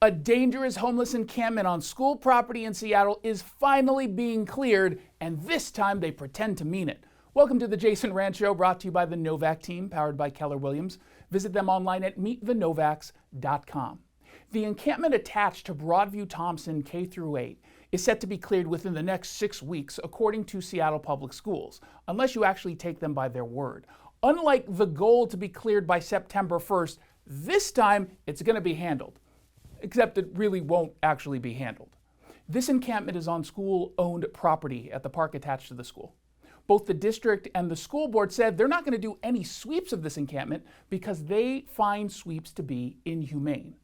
A dangerous homeless encampment on school property in Seattle is finally being cleared, and this time they pretend to mean it. Welcome to the Jason Rantz Show, brought to you by the Novak team, powered by Keller Williams. Visit them online at meetthenovaks.com. The encampment attached to Broadview Thompson K-8 is set to be cleared within the next 6 weeks, according to Seattle Public Schools, unless you actually take them by their word. Unlike the goal to be cleared by September 1st, this time it's going to be handled. Except it really won't actually be handled. This encampment is on school-owned property at the park attached to the school. Both the district and the school board said they're not going to do any sweeps of this encampment because they find sweeps to be inhumane.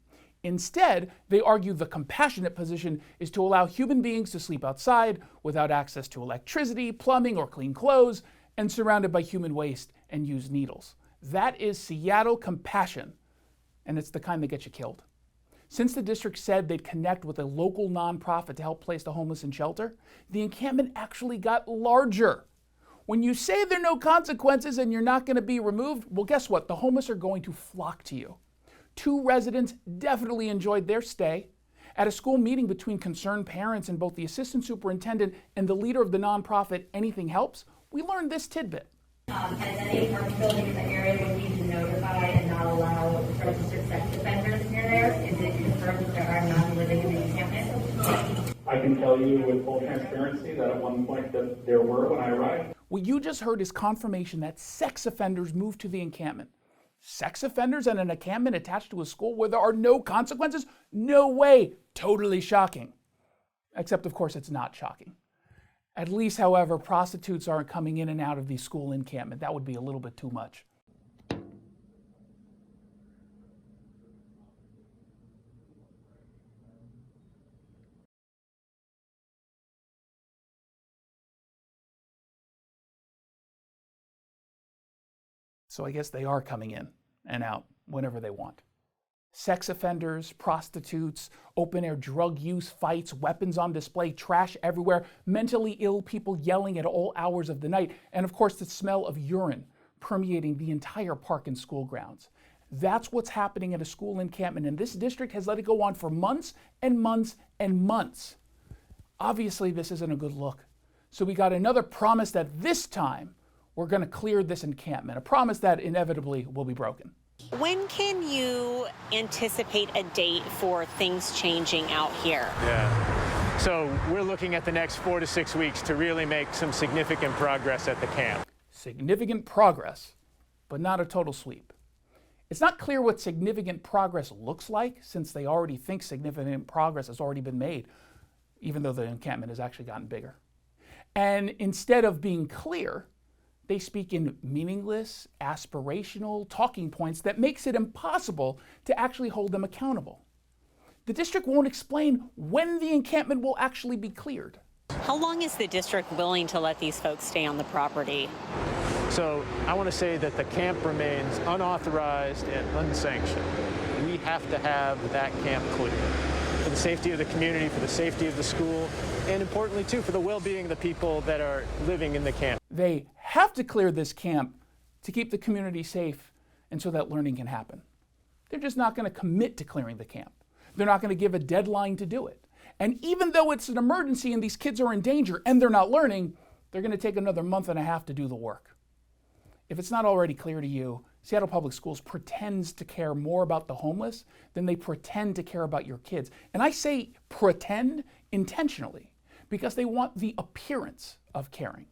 Instead, they argue the compassionate position is to allow human beings to sleep outside without access to electricity, plumbing, or clean clothes, and surrounded by human waste and used needles. That is Seattle compassion, and it's the kind that gets you killed. Since the district said they'd connect with a local nonprofit to help place the homeless in shelter, the encampment actually got larger. When you say there are no consequences and you're not going to be removed, well, guess what? The homeless are going to flock to you. 2 residents definitely enjoyed their stay. At a school meeting between concerned parents and both the assistant superintendent and the leader of the nonprofit Anything Helps, we learned this tidbit. As any park building in the area would need to notify and not allow registered sex offenders near there, is it confirmed that there are none living in the encampment? I can tell you with full transparency that at one point that there were when I arrived. What you just heard is confirmation that sex offenders moved to the encampment. Sex offenders and an encampment attached to a school where there are no consequences? No way! Totally shocking. Except, of course, it's not shocking. At least, however, prostitutes aren't coming in and out of the school encampment. That would be a little bit too much. So I guess they are coming in and out whenever they want. Sex offenders, prostitutes, open-air drug use, fights, weapons on display, trash everywhere, mentally ill people yelling at all hours of the night, and of course the smell of urine permeating the entire park and school grounds. That's what's happening at a school encampment, and this district has let it go on for months and months and months. Obviously, this isn't a good look. So we got another promise that this time we're going to clear this encampment, a promise that inevitably will be broken. When can you anticipate a date for things changing out here? Yeah. So we're looking at the next 4 to 6 weeks to really make some significant progress at the camp. Significant progress, but not a total sweep. It's not clear what significant progress looks like, since they already think significant progress has already been made, even though the encampment has actually gotten bigger. And instead of being clear, they speak in meaningless, aspirational talking points that makes it impossible to actually hold them accountable. The district won't explain when the encampment will actually be cleared. How long is the district willing to let these folks stay on the property? So I want to say that the camp remains unauthorized and unsanctioned. We have to have that camp cleared for the safety of the community, for the safety of the school, and importantly too, for the well-being of the people that are living in the camp. They have to clear this camp to keep the community safe and so that learning can happen. They're just not going to commit to clearing the camp. They're not going to give a deadline to do it. And even though it's an emergency and these kids are in danger and they're not learning, they're going to take another month and a half to do the work. If it's not already clear to you, Seattle Public Schools pretends to care more about the homeless than they pretend to care about your kids. And I say pretend intentionally because they want the appearance of caring.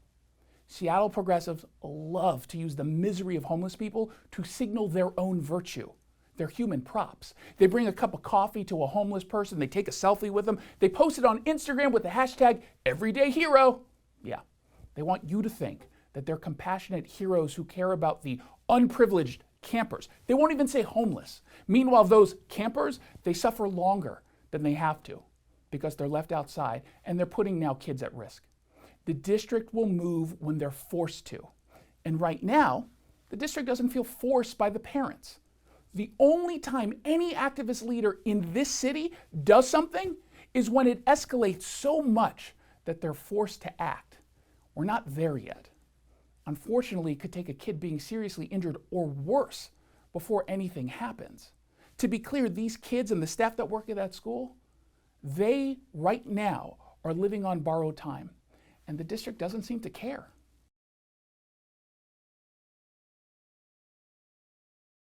Seattle progressives love to use the misery of homeless people to signal their own virtue. They're human props. They bring a cup of coffee to a homeless person, they take a selfie with them, they post it on Instagram with the hashtag #everydayhero. Yeah, they want you to think that they're compassionate heroes who care about the unprivileged campers. They won't even say homeless. Meanwhile, those campers, they suffer longer than they have to because they're left outside and they're putting now kids at risk. The district will move when they're forced to. And right now, the district doesn't feel forced by the parents. The only time any activist leader in this city does something is when it escalates so much that they're forced to act. We're not there yet. Unfortunately, it could take a kid being seriously injured or worse before anything happens. To be clear, these kids and the staff that work at that school, they right now are living on borrowed time, and the district doesn't seem to care.